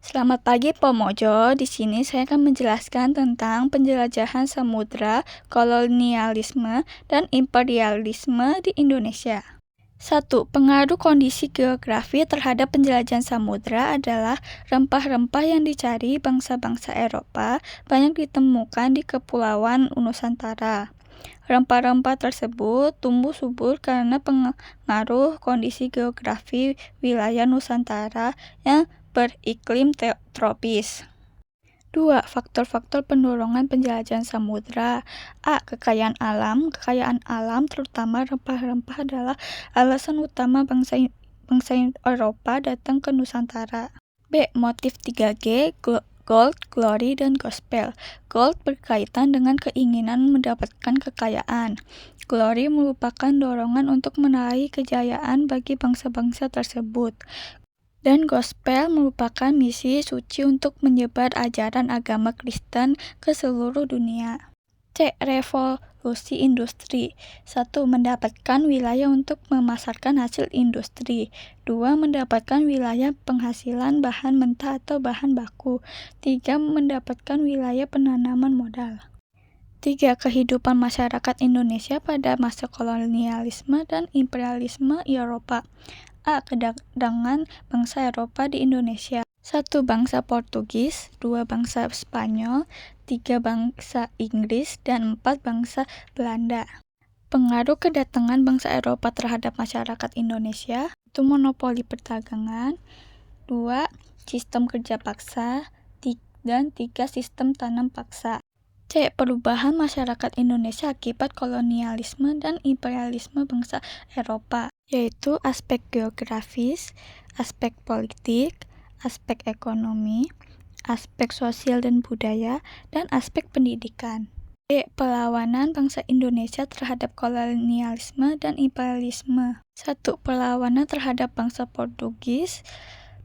Selamat pagi Pomojo. Di sini saya akan menjelaskan tentang penjelajahan samudra, kolonialisme, dan imperialisme di Indonesia. 1. Pengaruh kondisi geografi terhadap penjelajahan samudra adalah rempah-rempah yang dicari bangsa-bangsa Eropa banyak ditemukan di Kepulauan Nusantara. Rempah-rempah tersebut tumbuh subur karena pengaruh kondisi geografi wilayah Nusantara yang beriklim tropis. 2. Faktor-faktor pendorongan penjelajahan samudra. A. Kekayaan alam. Kekayaan alam, terutama rempah-rempah, adalah alasan utama bangsa Eropa datang ke Nusantara. B. Motif 3G, gold, glory, dan gospel. Gold berkaitan dengan keinginan mendapatkan kekayaan. Glory merupakan dorongan untuk meraih kejayaan bagi bangsa-bangsa tersebut. Dan gospel merupakan misi suci untuk menyebar ajaran agama Kristen ke seluruh dunia. C. Revolusi industri. 1. Mendapatkan wilayah untuk memasarkan hasil industri. 2. Mendapatkan wilayah penghasilan bahan mentah atau bahan baku. 3. Mendapatkan wilayah penanaman modal. 3. Kehidupan masyarakat Indonesia pada masa kolonialisme dan imperialisme Eropa. A. Kedatangan bangsa Eropa di Indonesia. 1. Bangsa Portugis, 2. Bangsa Spanyol, 3. Bangsa Inggris, dan 4. Bangsa Belanda. Pengaruh kedatangan bangsa Eropa terhadap masyarakat Indonesia itu monopoli perdagangan, 2. Sistem kerja paksa, dan 3. Sistem tanam paksa. C. Perubahan masyarakat Indonesia akibat kolonialisme dan imperialisme bangsa Eropa, yaitu aspek geografis, aspek politik, aspek ekonomi, aspek sosial dan budaya, dan aspek pendidikan. D. Perlawanan bangsa Indonesia terhadap kolonialisme dan imperialisme. 1. Perlawanan terhadap bangsa Portugis.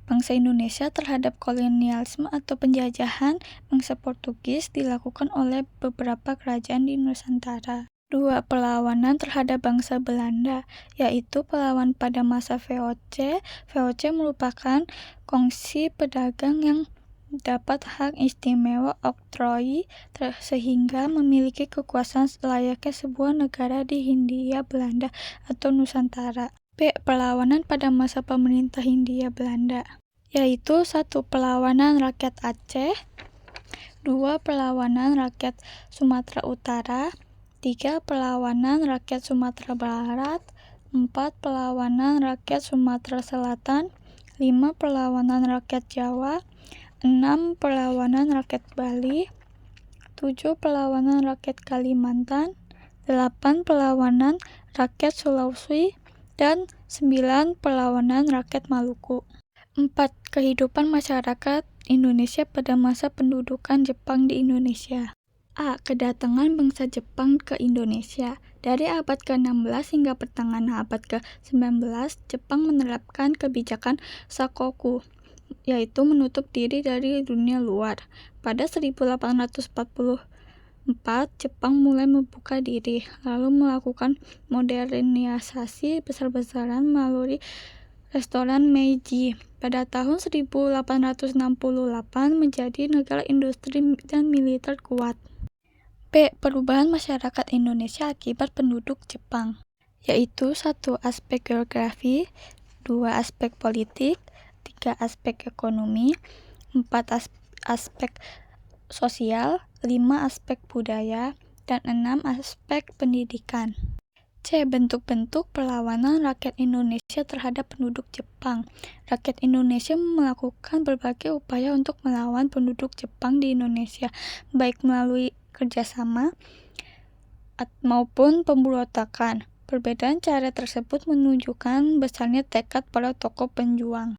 Bangsa Indonesia terhadap kolonialisme atau penjajahan bangsa Portugis dilakukan oleh beberapa kerajaan di Nusantara. 2. Perlawanan terhadap bangsa Belanda, yaitu perlawanan pada masa VOC. VOC merupakan kongsi pedagang yang dapat hak istimewa oktroi sehingga memiliki kekuasaan layaknya sebuah negara di Hindia Belanda atau Nusantara. B. Perlawanan pada masa pemerintah Hindia Belanda, yaitu 1. Perlawanan rakyat Aceh, 2. Perlawanan rakyat Sumatera Utara, 3. Perlawanan rakyat Sumatera Barat, 4. Perlawanan rakyat Sumatera Selatan, 5. Perlawanan rakyat Jawa, 6. Perlawanan rakyat Bali, 7. Perlawanan rakyat Kalimantan, 8. Perlawanan rakyat Sulawesi, dan 9. Perlawanan rakyat Maluku. 4. Kehidupan masyarakat Indonesia pada masa pendudukan Jepang di Indonesia. A. Kedatangan bangsa Jepang ke Indonesia. Dari abad ke-16 hingga pertengahan abad ke-19, Jepang menerapkan kebijakan Sakoku, yaitu menutup diri dari dunia luar. Pada 1844, Jepang mulai membuka diri, lalu melakukan modernisasi besar-besaran melalui restoran Meiji. Pada tahun 1868 menjadi negara industri dan militer kuat. B. Perubahan masyarakat Indonesia akibat penduduk Jepang, yaitu 1. Aspek geografi, 2. Aspek politik, 3. Aspek ekonomi, 4. Aspek sosial, 5. Aspek budaya, dan 6. Aspek pendidikan. C. Bentuk-bentuk perlawanan rakyat Indonesia terhadap penduduk Jepang. Rakyat Indonesia melakukan berbagai upaya untuk melawan penduduk Jepang di Indonesia, baik melalui kerjasama maupun pemberontakan. Perbedaan cara tersebut menunjukkan besarnya tekad para tokoh penjuang.